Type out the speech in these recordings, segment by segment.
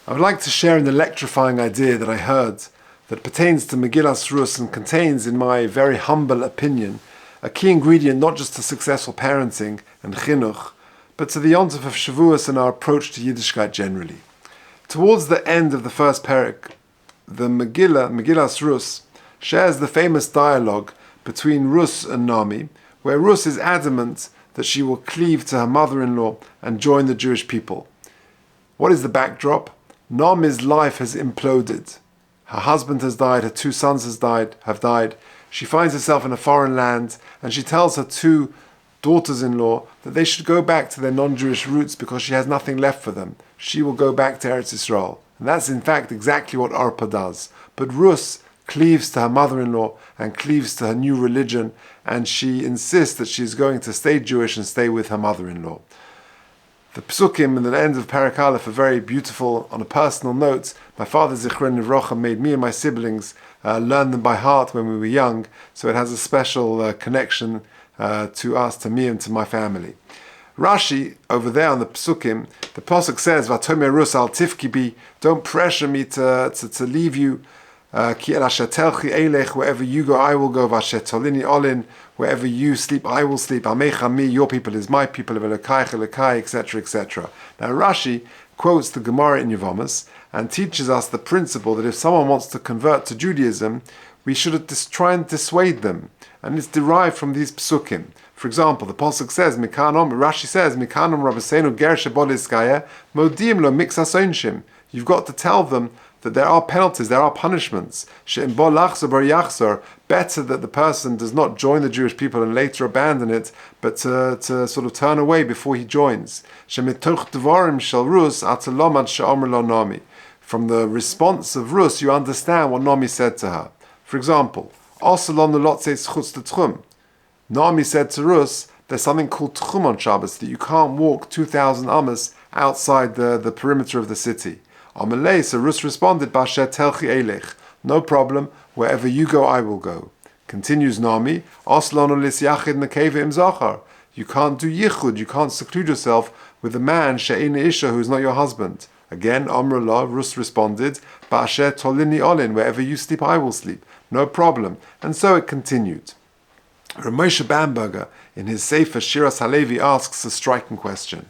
I would like to share an electrifying idea that I heard that pertains to Megillas Rus and contains, in my very humble opinion, a key ingredient not just to successful parenting and chinuch, but to the Simcha of Shavuos and our approach to Yiddishkeit generally. Towards the end of the first parak, the Megillas Rus, shares the famous dialogue between Rus and Naomi, where Rus is adamant that she will cleave to her mother-in-law and join the Jewish people. What is the backdrop? Naomi's life has imploded. Her husband has died, her two sons have died. She finds herself in a foreign land, and she tells her two daughters-in-law that they should go back to their non-Jewish roots because she has nothing left for them. She will go back to Eretz Yisrael. And that's in fact exactly what Orpah does. But Rus cleaves to her mother-in-law and cleaves to her new religion, and she insists that she is going to stay Jewish and stay with her mother-in-law. The psukim in the end of Parak Aleph are very beautiful. On a personal note, my father Zichron Livrocha made me and my siblings learn them by heart when we were young, so it has a special connection to us, to me and to my family. Rashi, over there on the psukim, the pasuk says, "Vatomer Rus al tifki bi," don't pressure me to leave you. Ki el asher telchi elech, wherever you go, I will go. Vasher tolini olin, wherever you sleep, I will sleep. Amecha mi, your people is my people. Elokai elokai, etc., etc. Now Rashi quotes the Gemara in Yevamos and teaches us the principle that if someone wants to convert to Judaism, we should try and dissuade them, and it's derived from these psukim. For example, the pasuk says, Rashi says, "Mikanom Rabbeinu ger sheboliskaya modim lo mixas onshim." You've got to tell them that there are penalties, there are punishments. She'im bo lachzor bar yachzor, better that the person does not join the Jewish people and later abandon it, but to sort of turn away before he joins. Shemituch dvarim shel Rus atalomad she'omer lo Naomi. From the response of Rus, you understand what Naomi said to her. For example, Osalon lotzeis chutz t'tchum. Naomi said to Rus, there's something called tchum on Shabbos, that you can't walk 2,000 amas outside the perimeter of the city. Amalei, so Rus responded, Basher telchi elech, no problem, wherever you go, I will go. Continues Naomi, Oslon lis yachid nekeva im zachar. You can't do yichud, you can't seclude yourself with a man, she'ein isha, who is not your husband. Again, Amrullah, Rus responded, Basher tolini olin, wherever you sleep, I will sleep. No problem. And so it continued. Ramosha Bamberger, in his Sefer Shiras Halevi, asks a striking question.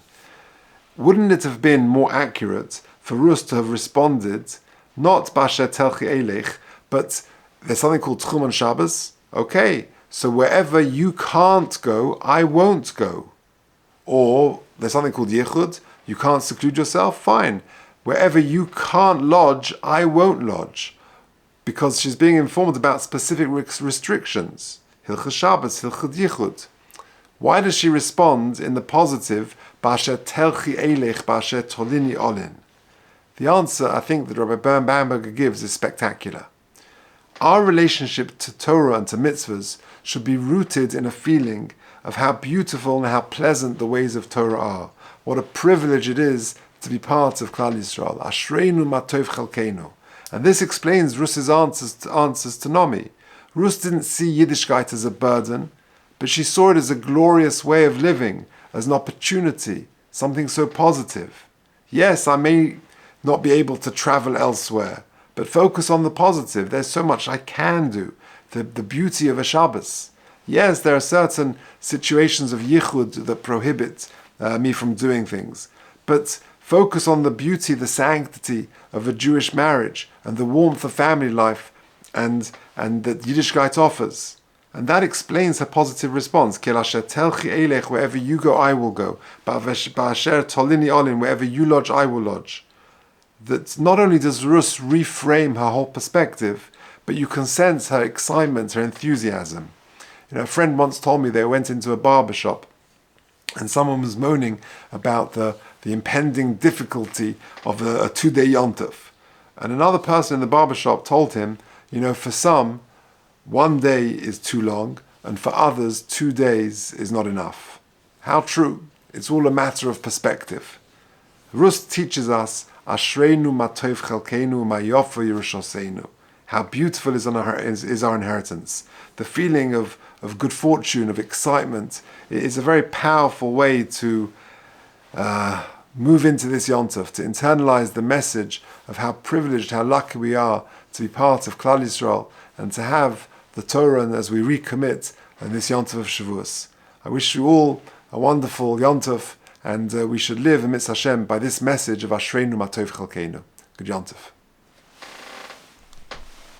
Wouldn't it have been more accurate for Rus to have responded, not Basher Telchi Elech, but there's something called Tchum on Shabbos? Okay, so wherever you can't go, I won't go. Or there's something called Yichud, you can't seclude yourself? Fine. Wherever you can't lodge, I won't lodge. Because she's being informed about specific restrictions. Hilchot Shabbos, Hilchot Yichud. Why does she respond in the positive, Basher telchi elech, Basher tolini olin? The answer, I think, that Rabbi Bamberger gives is spectacular. Our relationship to Torah and to mitzvahs should be rooted in a feeling of how beautiful and how pleasant the ways of Torah are. What a privilege it is to be part of Klal Yisrael. Ashreinu matov chalkeinu. And this explains Rus's answers to Naomi. Rus didn't see Yiddishkeit as a burden, but she saw it as a glorious way of living, as an opportunity, something so positive. Yes, I may not be able to travel elsewhere, but focus on the positive. There's so much I can do. The beauty of a Shabbos. Yes, there are certain situations of yichud that prohibit me from doing things, but focus on the beauty, the sanctity of a Jewish marriage and the warmth of family life and that Yiddishkeit offers. And that explains her positive response. Kelasher telchi elech, wherever you go, I will go. Ba'asher tolini olin, wherever you lodge, I will lodge. That not only does Rus reframe her whole perspective, but you can sense her excitement, her enthusiasm. A friend once told me they went into a barber shop and someone was moaning about the impending difficulty of a 2-day yontif. And another person in the barber shop told him, for some, 1 day is too long, and for others, 2 days is not enough. How true. It's all a matter of perspective. Rus teaches us, Ashreinu matov chalkeinu mayofa yerushoseinu. How beautiful is our inheritance. The feeling of good fortune, of excitement, is a very powerful way to move into this Yontov, to internalize the message of how privileged, how lucky we are to be part of Klal Yisrael and to have the Torah and as we recommit on this Yontov of Shavuos. I wish you all a wonderful Yontov, and we should live amidst Hashem by this message of Ashreinu Matov Chalkeinu. Good Yontov.